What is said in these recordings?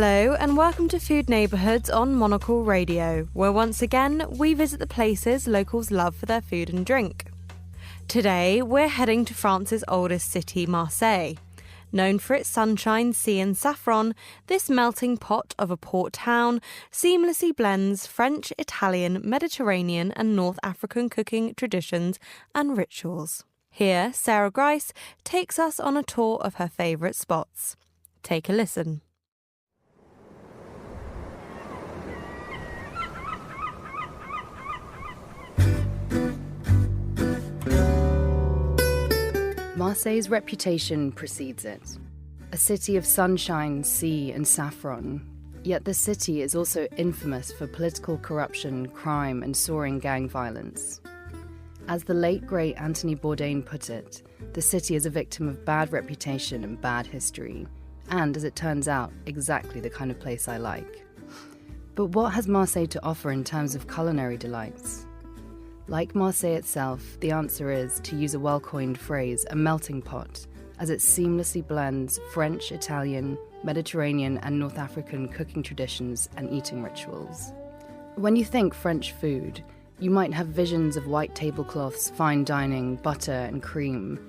Hello and welcome to Food Neighbourhoods on Monocle Radio, where once again we visit the places locals love for their food and drink. Today we're heading to France's oldest city, Marseille. Known for its sunshine, sea and saffron, this melting pot of a port town seamlessly blends French, Italian, Mediterranean and North African cooking traditions and rituals. Here, Sarah Grice takes us on a tour of her favourite spots. Take a listen. Marseille's reputation precedes it. A city of sunshine, sea and saffron. Yet the city is also infamous for political corruption, crime and soaring gang violence. As the late great Anthony Bourdain put it, the city is a victim of bad reputation and bad history. And, as it turns out, exactly the kind of place I like. But what has Marseille to offer in terms of culinary delights? Like Marseille itself, the answer is, to use a well-coined phrase, a melting pot, as it seamlessly blends French, Italian, Mediterranean and North African cooking traditions and eating rituals. When you think French food, you might have visions of white tablecloths, fine dining, butter and cream.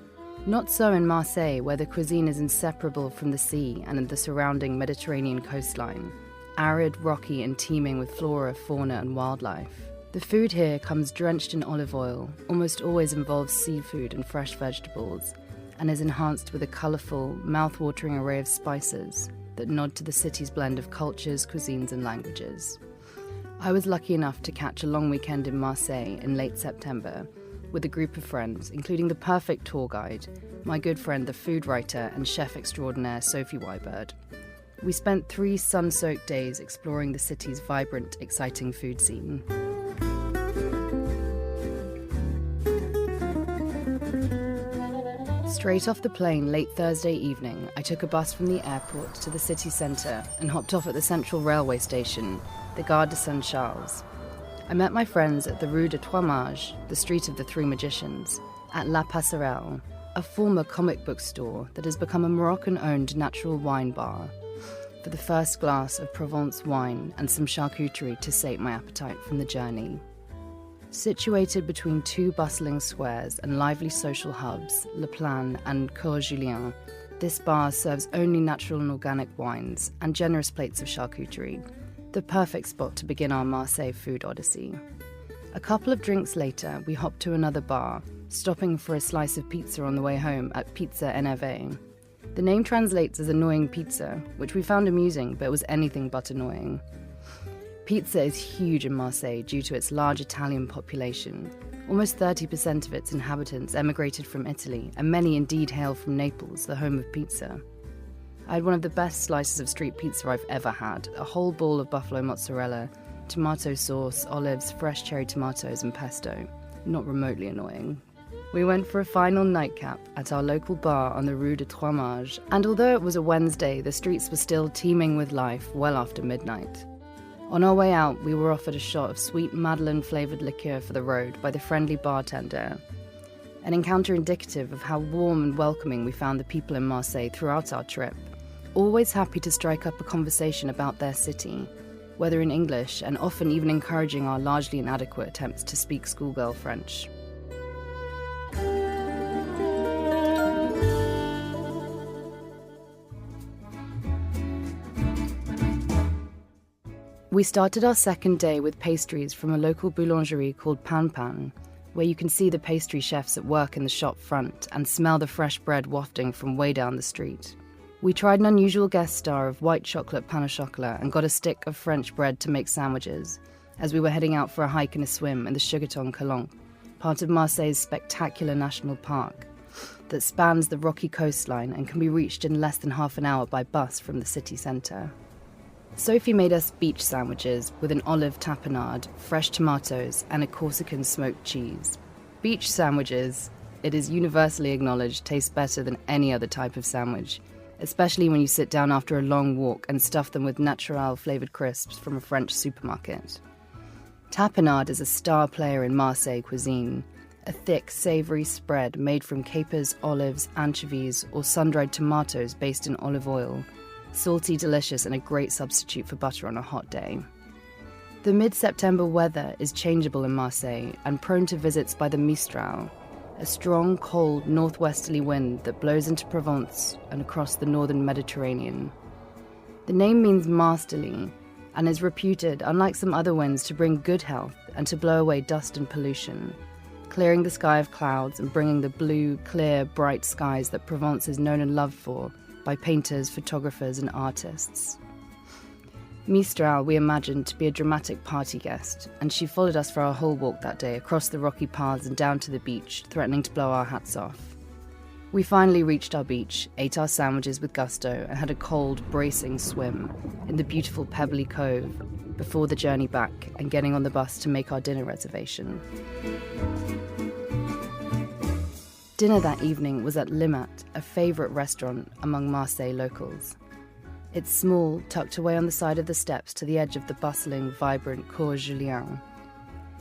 Not so in Marseille, where the cuisine is inseparable from the sea and the surrounding Mediterranean coastline, arid, rocky and teeming with flora, fauna and wildlife. The food here comes drenched in olive oil, almost always involves seafood and fresh vegetables, and is enhanced with a colourful, mouth-watering array of spices that nod to the city's blend of cultures, cuisines and languages. I was lucky enough to catch a long weekend in Marseille in late September with a group of friends, including the perfect tour guide, my good friend the food writer and chef extraordinaire Sophie Wybird. We spent 3 sun-soaked days exploring the city's vibrant, exciting food scene. Straight off the plane late Thursday evening, I took a bus from the airport to the city centre and hopped off at the central railway station, the Gare de Saint-Charles. I met my friends at the Rue de Trois Mages, the Street of the Three Magicians, at La Passerelle, a former comic book store that has become a Moroccan-owned natural wine bar, for the first glass of Provence wine and some charcuterie to sate my appetite from the journey. Situated between 2 bustling squares and lively social hubs, Le Plan and Cours Julien, this bar serves only natural and organic wines and generous plates of charcuterie, the perfect spot to begin our Marseille food odyssey. A couple of drinks later, we hopped to another bar, stopping for a slice of pizza on the way home at Pizza NV. The name translates as annoying pizza, which we found amusing, but was anything but annoying. Pizza is huge in Marseille due to its large Italian population. Almost 30% of its inhabitants emigrated from Italy, and many indeed hail from Naples, the home of pizza. I had one of the best slices of street pizza I've ever had, a whole ball of buffalo mozzarella, tomato sauce, olives, fresh cherry tomatoes and pesto. Not remotely annoying. We went for a final nightcap at our local bar on the Rue de Trois Mages, and although it was a Wednesday, the streets were still teeming with life well after midnight. On our way out, we were offered a shot of sweet Madeleine-flavoured liqueur for the road by the friendly bartender. An encounter indicative of how warm and welcoming we found the people in Marseille throughout our trip, always happy to strike up a conversation about their city, whether in English and often even encouraging our largely inadequate attempts to speak schoolgirl French. We started our second day with pastries from a local boulangerie called Pan Pan, where you can see the pastry chefs at work in the shop front and smell the fresh bread wafting from way down the street. We tried an unusual guest star of white chocolate pain au chocolat and got a stick of French bread to make sandwiches, as we were heading out for a hike and a swim in the Chugoton Calanque, part of Marseille's spectacular national park that spans the rocky coastline and can be reached in less than half an hour by bus from the city centre. Sophie made us beach sandwiches with an olive tapenade, fresh tomatoes, and a Corsican smoked cheese. Beach sandwiches, it is universally acknowledged, taste better than any other type of sandwich, especially when you sit down after a long walk and stuff them with natural-flavoured crisps from a French supermarket. Tapenade is a star player in Marseille cuisine, a thick, savoury spread made from capers, olives, anchovies, or sun-dried tomatoes based in olive oil, salty, delicious, and a great substitute for butter on a hot day. The mid-September weather is changeable in Marseille and prone to visits by the Mistral, a strong, cold, northwesterly wind that blows into Provence and across the northern Mediterranean. The name means masterly and is reputed, unlike some other winds, to bring good health and to blow away dust and pollution, clearing the sky of clouds and bringing the blue, clear, bright skies that Provence is known and loved for by painters, photographers, and artists. Mistral we imagined to be a dramatic party guest, and she followed us for our whole walk that day across the rocky paths and down to the beach, threatening to blow our hats off. We finally reached our beach, ate our sandwiches with gusto, and had a cold, bracing swim in the beautiful pebbly cove before the journey back and getting on the bus to make our dinner reservation. Dinner that evening was at Limat, a favourite restaurant among Marseille locals. It's small, tucked away on the side of the steps to the edge of the bustling, vibrant Cours Julien.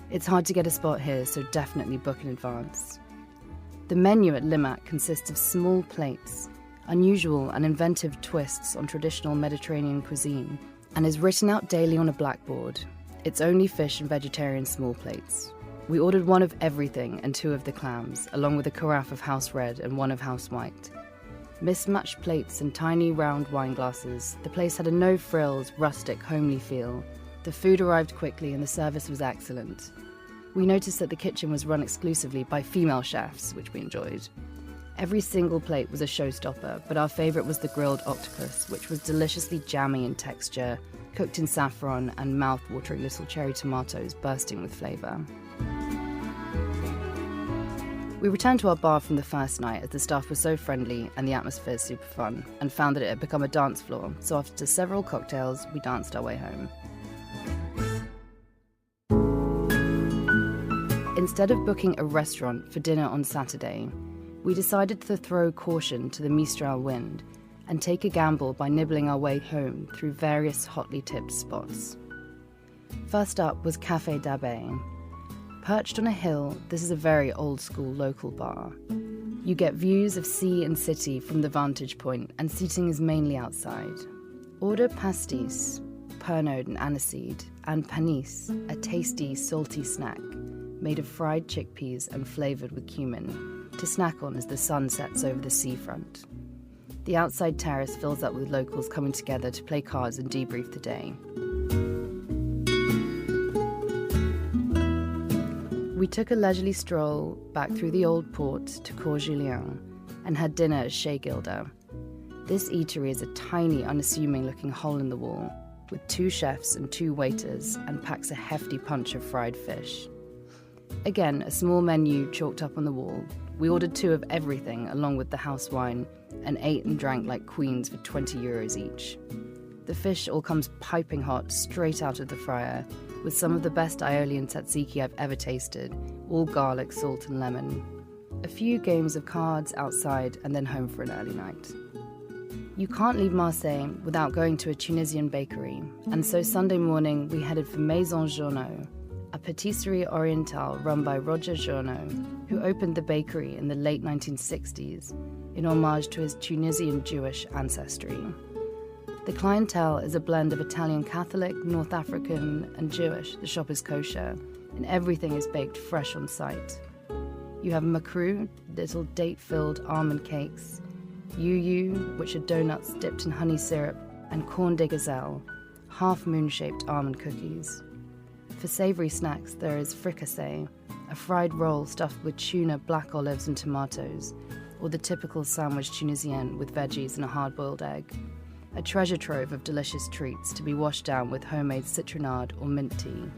It's hard to get a spot here, so definitely book in advance. The menu at Limat consists of small plates, unusual and inventive twists on traditional Mediterranean cuisine, and is written out daily on a blackboard. It's only fish and vegetarian small plates. We ordered one of everything and 2 of the clams, along with a carafe of house red and 1 of house white. Mismatched plates and tiny round wine glasses, the place had a no-frills, rustic, homely feel. The food arrived quickly and the service was excellent. We noticed that the kitchen was run exclusively by female chefs, which we enjoyed. Every single plate was a showstopper, but our favourite was the grilled octopus, which was deliciously jammy in texture, cooked in saffron and mouth-watering little cherry tomatoes bursting with flavour. We returned to our bar from the first night as the staff was so friendly and the atmosphere super fun, and found that it had become a dance floor, so after several cocktails, we danced our way home. Instead of booking a restaurant for dinner on Saturday, we decided to throw caution to the Mistral wind and take a gamble by nibbling our way home through various hotly tipped spots. First up was Café d'Abbé. Perched on a hill, this is a very old-school local bar. You get views of sea and city from the vantage point, and seating is mainly outside. Order pastis, pernod and aniseed, and panis, a tasty, salty snack made of fried chickpeas and flavoured with cumin, to snack on as the sun sets over the seafront. The outside terrace fills up with locals coming together to play cards and debrief the day. We took a leisurely stroll back through the old port to Cours Julien and had dinner at Chez Gilda. This eatery is a tiny, unassuming-looking hole in the wall with 2 chefs and 2 waiters and packs a hefty punch of fried fish. Again, a small menu chalked up on the wall. We ordered 2 of everything along with the house wine and ate and drank like queens for €20 each. The fish all comes piping hot straight out of the fryer, with some of the best Aeolian tzatziki I've ever tasted, all garlic, salt and lemon. A few games of cards outside and then home for an early night. You can't leave Marseille without going to a Tunisian bakery, and so Sunday morning we headed for Maison Journeau, a patisserie orientale run by Roger Journeau, who opened the bakery in the late 1960s in homage to his Tunisian Jewish ancestry. The clientele is a blend of Italian Catholic, North African, and Jewish. The shop is kosher, and everything is baked fresh on site. You have makrout, little date-filled almond cakes, yu-yu, which are donuts dipped in honey syrup, and corn de gazelle, half-moon-shaped almond cookies. For savoury snacks, there is fricassee, a fried roll stuffed with tuna, black olives, and tomatoes, or the typical sandwich Tunisienne with veggies and a hard-boiled egg. A treasure trove of delicious treats to be washed down with homemade citronade or mint tea.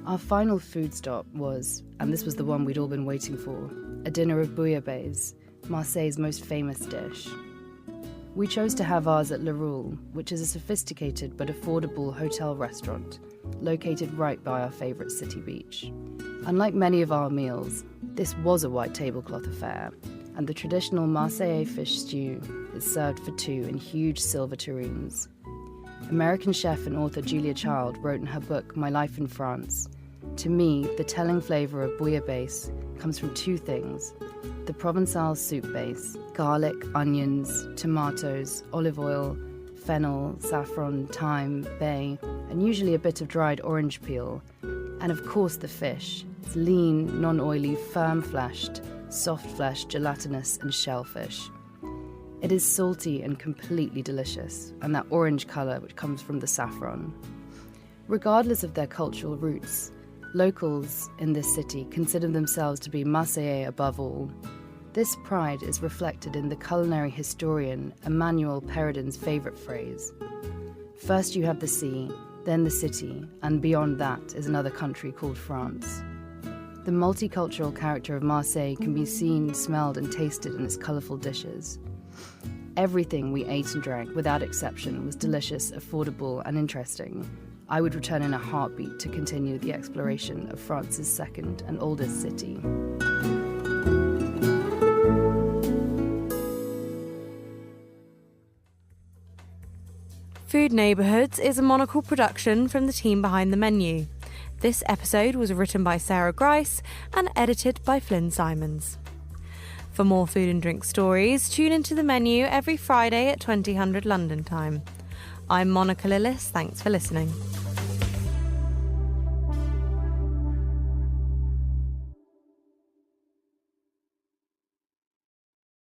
Our final food stop was, and this was the one we'd all been waiting for, a dinner of bouillabaisse, Marseille's most famous dish. We chose to have ours at Le Roule, which is a sophisticated but affordable hotel restaurant located right by our favourite city beach. Unlike many of our meals, this was a white tablecloth affair, and the traditional Marseillais fish stew is served for 2 in huge silver tureens. American chef and author Julia Child wrote in her book My Life in France, To me, the telling flavour of bouillabaisse comes from two things: the Provençal soup base, garlic, onions, tomatoes, olive oil, fennel, saffron, thyme, bay, and usually a bit of dried orange peel. And of course the fish. It's lean, non-oily, firm-fleshed, soft-fleshed, gelatinous and shellfish. It is salty and completely delicious, and that orange colour which comes from the saffron. Regardless of their cultural roots, locals in this city consider themselves to be Marseillais above all. This pride is reflected in the culinary historian Emmanuel Peredin's favourite phrase: "First you have the sea, then the city, and beyond that is another country called France." The multicultural character of Marseille can be seen, smelled and tasted in its colourful dishes. Everything we ate and drank, without exception, was delicious, affordable and interesting. I would return in a heartbeat to continue the exploration of France's second and oldest city. Food Neighbourhoods is a Monocle production from the team behind the menu. This episode was written by Sarah Grice and edited by Flynn Simons. For more food and drink stories, tune into the menu every Friday at 2000 London time. I'm Monica Lillis, thanks for listening.